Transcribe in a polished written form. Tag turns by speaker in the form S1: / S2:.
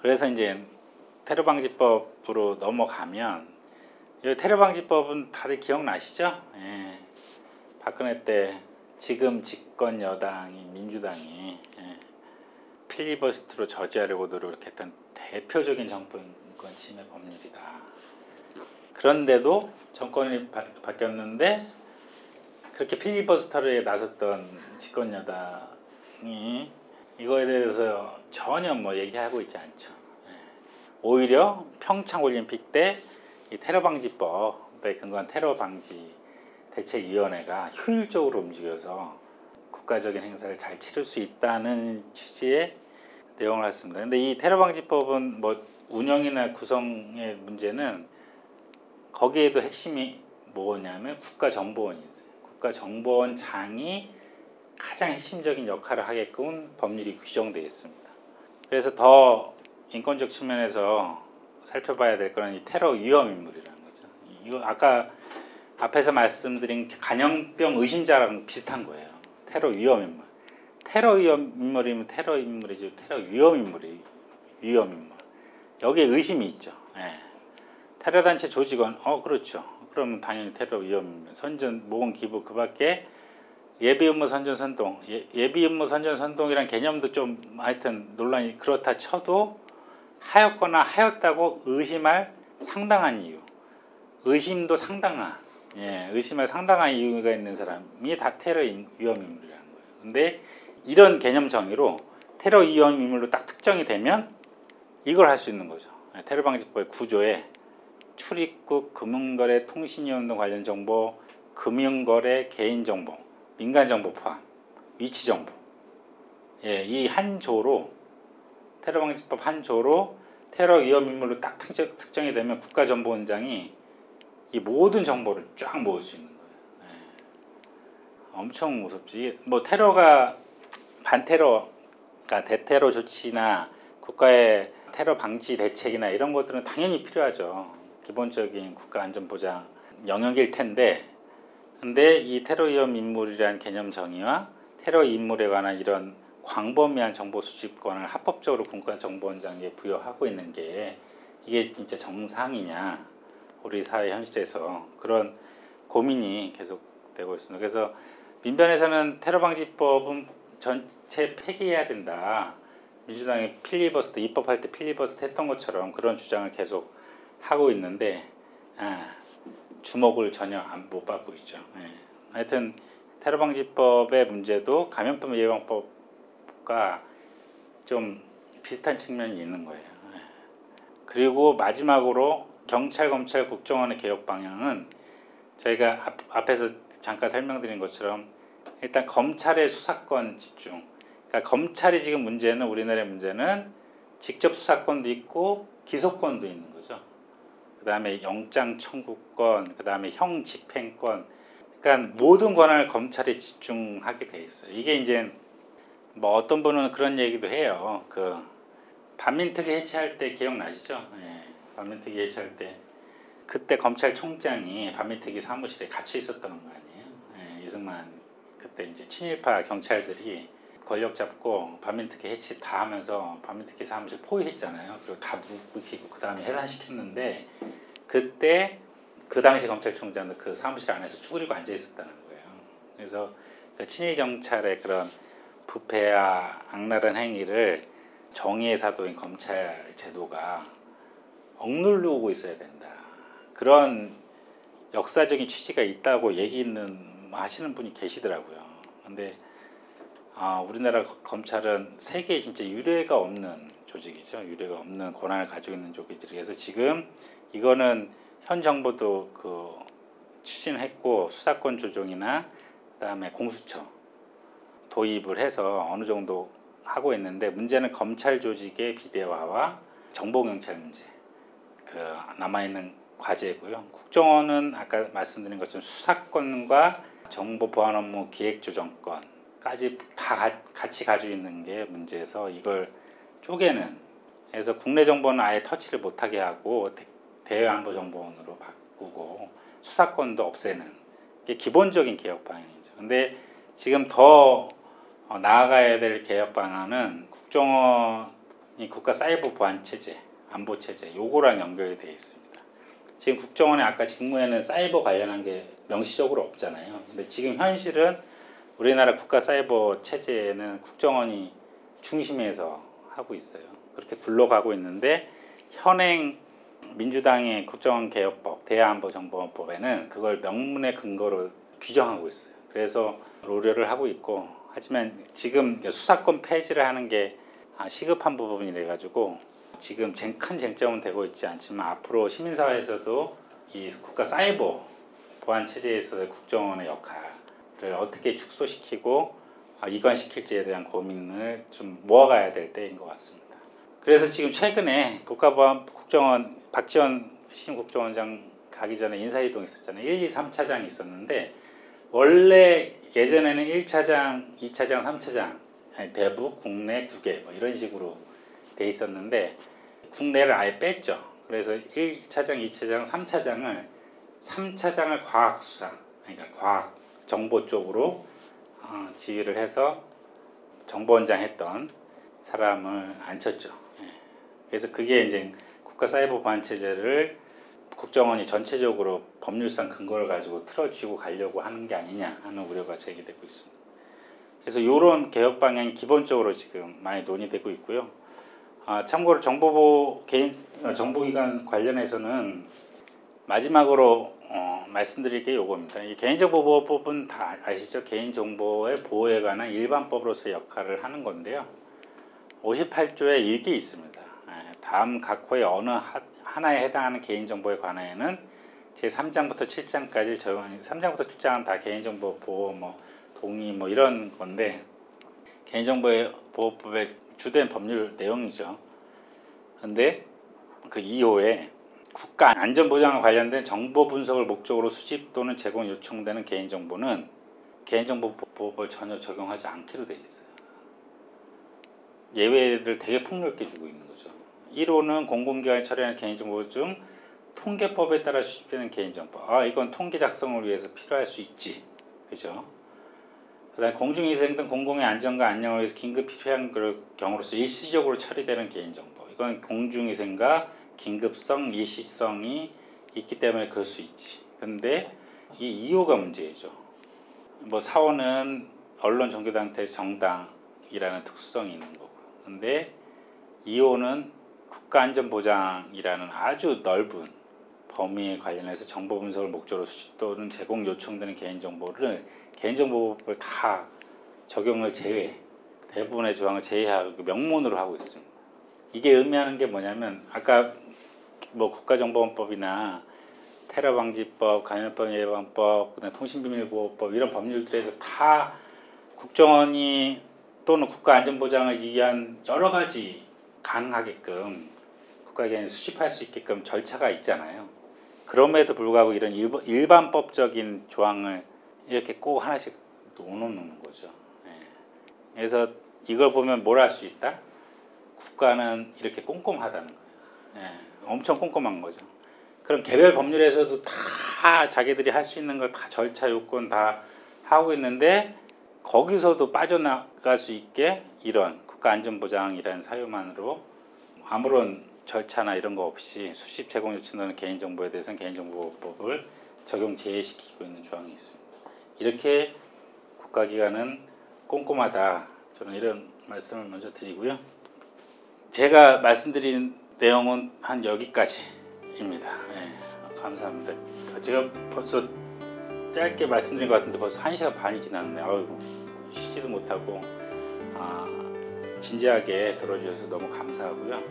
S1: 그래서 이제 테러 방지법으로 넘어가면, 이 테러 방지법은 다들 기억나시죠? 예. 박근혜 때 지금 집권 여당인 민주당이 필리버스트로 저지하려고 노력했던 대표적인 정권권 침해 법률이다. 그런데도 정권이 바뀌었는데 그렇게 필리버스터에 나섰던 집권 여당이 이거에 대해서 전혀 얘기하고 있지 않죠. 오히려 평창올림픽 때 이 테러 방지법에 근거한 테러 방지 대책위원회가 효율적으로 움직여서 국가적인 행사를 잘 치를 수 있다는 취지의 내용을 했습니다. 근데 이 테러 방지법은 운영이나 구성의 문제는 거기에도 핵심이 뭐냐면 국가정보원이 있어요. 국가정보원장이 가장 핵심적인 역할을 하게끔 법률이 규정되어 있습니다. 그래서 더 인권적 측면에서 살펴봐야 될 거는 이 테러 위험 인물이라는 거죠. 이거 아까 앞에서 말씀드린 간염병 의심자랑 비슷한 거예요. 테러 위험 인물. 테러 위험 인물이면 테러 인물이지, 테러 위험 인물이 위험 인물. 여기에 의심이 있죠. 예. 테러 단체 조직원, 그렇죠. 그러면 당연히 테러 위험 인물. 선전, 모금, 기부, 그밖에 예비 음모 선전 선동. 예비 음모 선전 선동이란 개념도 좀 하여튼 논란이 그렇다 쳐도 하였거나 하였다고 의심할 상당한 이유, 의심도 상당한, 의심할 상당한 이유가 있는 사람이 다 테러 위험 인물이라는 거예요. 근데 이런 개념 정의로 테러 위험 인물로 딱 특정이 되면 이걸 할 수 있는 거죠. 테러 방지법의 구조에 출입국, 금융거래, 통신위원 등 관련 정보, 금융거래, 개인정보, 민간정보 포함, 위치정보, 이 한 조로, 테러 방지법 한 조로 테러 위험 인물로 딱 특정이 되면 국가정보원장이 이 모든 정보를 쫙 모을 수 있는 거예요. 엄청 무섭지. 테러가 반테러, 그러니까 대테러 조치나 국가의 테러 방지 대책이나 이런 것들은 당연히 필요하죠. 기본적인 국가 안전 보장 영역일 텐데, 근데 이 테러 위험 인물이라는 개념 정의와 테러 인물에 관한 이런 광범위한 정보 수집권을 합법적으로 국가정보원장에게 부여하고 있는 게 이게 진짜 정상이냐, 우리 사회 현실에서 그런 고민이 계속되고 있습니다. 그래서 민변에서는 테러 방지법은 전체 폐기해야 된다. 민주당이 필리버스터 입법할 때 필리버스터 했던 것처럼 그런 주장을 계속 하고 있는데 주목을 전혀 못 받고 있죠. 하여튼 테러 방지법의 문제도 감염병 예방법과 좀 비슷한 측면이 있는 거예요. 그리고 마지막으로 경찰, 검찰, 국정원의 개혁 방향은 저희가 앞에서 잠깐 설명드린 것처럼 일단 검찰의 수사권 집중. 그러니까 검찰이 지금 문제는, 우리나라의 문제는 직접 수사권도 있고 기소권도 있는 거죠. 그 다음에 영장 청구권, 그 다음에 형 집행권. 그러니까 모든 권한을 검찰에 집중하게 돼 있어요. 이게 이제 어떤 분은 그런 얘기도 해요. 반민특위 해체할 때 기억나시죠? 반민특위 해체할 때 그때 검찰총장이 반민특위 사무실에 갇혀 있었던 거 아니에요? 이승만 그때 이제 친일파 경찰들이 권력 잡고 반민특위 해체 다 하면서 반민특위 사무실 포위했잖아요. 그리고 다 묵히고 그 다음에 해산시켰는데, 그때 그 당시 검찰총장도 그 사무실 안에서 쭈그리고 앉아 있었다는 거예요. 그래서 친일 경찰의 그런 부패와 악랄한 행위를 정의의 사도인 검찰 제도가 억누르고 있어야 된다. 그런 역사적인 취지가 있다고 하시는 분이 계시더라고요. 근데 우리나라 검찰은 세계에 진짜 유례가 없는 조직이죠. 유례가 없는 권한을 가지고 있는 조직이라서 지금 이거는 현 정부도 추진했고 수사권 조정이나 그다음에 공수처 도입을 해서 어느 정도 하고 있는데, 문제는 검찰 조직의 비대화와 정보경찰 문제, 남아있는 과제고요. 국정원은 아까 말씀드린 것처럼 수사권과 정보 보안 업무 기획조정권까지 다 같이 가지고 있는 게 문제여서 이걸 쪼개는, 그래서 국내 정보는 아예 터치를 못하게 하고 대외안보정보원으로 바꾸고 수사권도 없애는 게 기본적인 개혁 방향이죠. 근데 지금 더 나아가야 될 개혁 방안은 국정원의 이 국가 사이버 보안 체제, 안보 체제 요거랑 연결이 되어 있습니다. 지금 국정원에 아까 직무에는 사이버 관련한 게 명시적으로 없잖아요. 근데 지금 현실은 우리나라 국가 사이버 체제는 국정원이 중심에서 하고 있어요. 그렇게 굴러가고 있는데 현행 민주당의 국정원 개혁법, 대안보정보원법에는 그걸 명문의 근거로 규정하고 있어요. 그래서 우려를 하고 있고, 하지만 지금 수사권 폐지를 하는 게 시급한 부분이래 가지고 지금 큰 쟁점은 되고 있지 않지만 앞으로 시민사회에서도 이 국가 사이버 보안 체제에서의 국정원의 역할을 어떻게 축소시키고 이관시킬지에 대한 고민을 좀 모아가야 될 때인 것 같습니다. 그래서 지금 최근에 국정원 박지원 신임 국정원장 가기 전에 인사이동이 있었잖아요. 1, 2, 3차장이 있었는데 원래 예전에는 1차장, 2차장, 3차장 대북, 국내, 국외 뭐 이런 식으로 돼 있었는데 국내를 아예 뺐죠. 그래서 1차장, 2차장, 3차장을 과학수사, 그러니까 과학 정보 쪽으로 지휘를 해서 정보원장 했던 사람을 앉혔죠. 그래서 그게 이제 국가 사이버 보안 체제를 국정원이 전체적으로 법률상 근거를 가지고 틀어쥐고 가려고 하는 게 아니냐 하는 우려가 제기되고 있습니다. 그래서 이런 개혁 방향이 기본적으로 지금 많이 논의되고 있고요. 참고로 정보기관 관련해서는 마지막으로 말씀드릴 게 요겁니다. 이 개인정보보호법은 다 아시죠? 개인정보의 보호에 관한 일반법으로서의 역할을 하는 건데요. 58조에 일기 있습니다. 다음 각 호의 어느 하나에 해당하는 개인정보에 관하여는 제3장부터 7장까지 3장부터 7장은 다 개인정보 보호 동의 이런 건데 개인정보보호법의 주된 법률 내용이죠. 근데 그 2호에 국가 안전보장과 관련된 정보 분석을 목적으로 수집 또는 제공 요청되는 개인정보는 개인정보보호법을 전혀 적용하지 않기로 되어 있어요. 예외를 되게 폭넓게 주고 있는 거죠. 1호는 공공기관이 처리하는 개인정보 중 통계법에 따라 수집되는 개인정보. 이건 통계 작성을 위해서 필요할 수 있지. 그죠? 그다음 공중위생 등 공공의 안전과 안녕을 위해서 긴급히 필요한 경우로서 일시적으로 처리되는 개인정보. 이건 공중위생과 긴급성, 일시성이 있기 때문에 그럴 수 있지. 근데 이 2호가 문제죠. 4호는 언론, 종교단체, 정당이라는 특수성이 있는 거고. 근데 2호는 국가안전보장이라는 아주 넓은 범위에 관련해서 정보 분석을 목적으로 수집 또는 제공 요청되는 개인정보를 개인정보법을 다 적용을 대부분의 조항을 제외하고 명문으로 하고 있습니다. 이게 의미하는 게 뭐냐면 아까 국가정보원법이나 테러방지법, 감염병 예방법, 통신비밀보호법 이런 법률들에서 다 국정원이 또는 국가안전보장을 위한 여러 가지 가능하게끔 국가기관이 수집할 수 있게끔 절차가 있잖아요. 그럼에도 불구하고 이런 일반법적인 조항을 이렇게 꼭 하나씩 놓는 거죠. 그래서 이걸 보면 뭘 알 수 있다? 국가는 이렇게 꼼꼼하다는 거예요. 엄청 꼼꼼한 거죠. 그럼 개별 법률에서도 다 자기들이 할 수 있는 걸 다 절차 요건 다 하고 있는데 거기서도 빠져나갈 수 있게 이런 국가안전보장이라는 사유만으로 아무런 절차나 이런 거 없이 수집 제공 요청하는 개인정보에 대해서는 개인정보법을 적용 제외시키고 있는 조항이 있습니다. 이렇게 국가기관은 꼼꼼하다. 저는 이런 말씀을 먼저 드리고요. 제가 말씀드린 내용은 한 여기까지입니다. 감사합니다. 제가 벌써 짧게 말씀드린 것 같은데 벌써 1시간 반이 지났네. 쉬지도 못하고 진지하게 들어주셔서 너무 감사하고요.